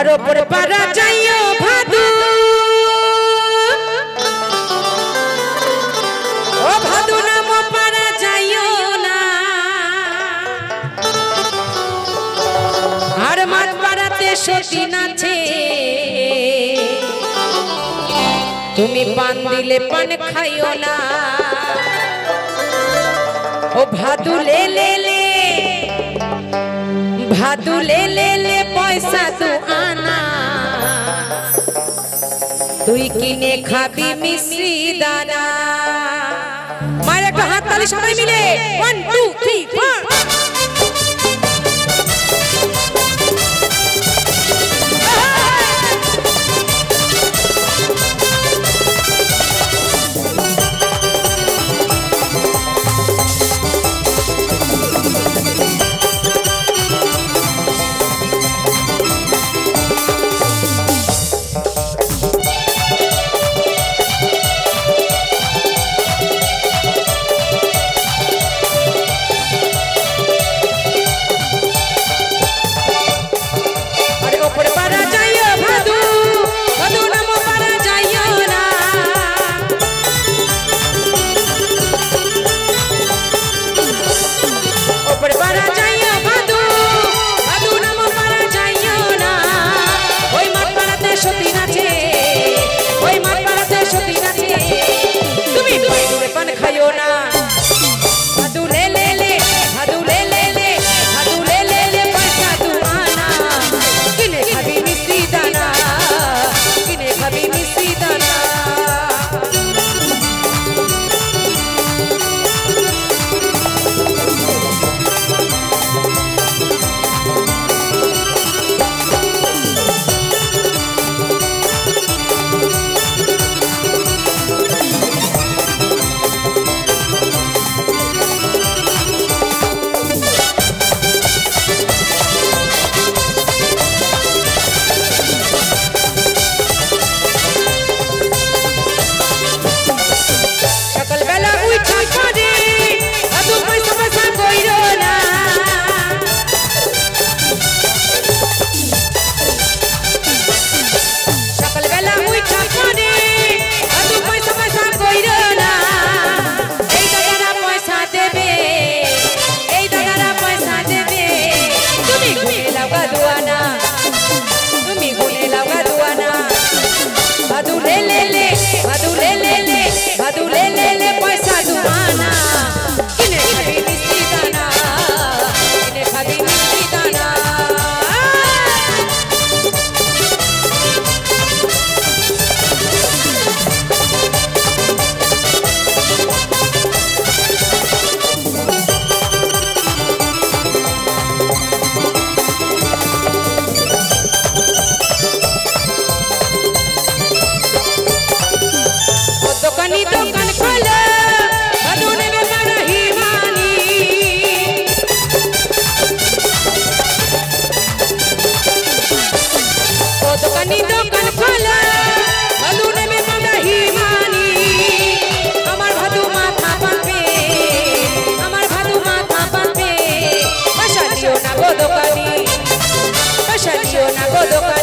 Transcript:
और ऊपर पारा जाइयो भादू ओ भादू नाम पारा जाइयो ना और मात पाराते सती नाचे तुमी पान दिले पान खाइयो ना ओ भादू ले ले ले भादू ले ले ले पैसा तू आना तुई किने खाबी मिश्री दाना मारे का हाथ ताली सबाई मिले 1 2 3 4 Go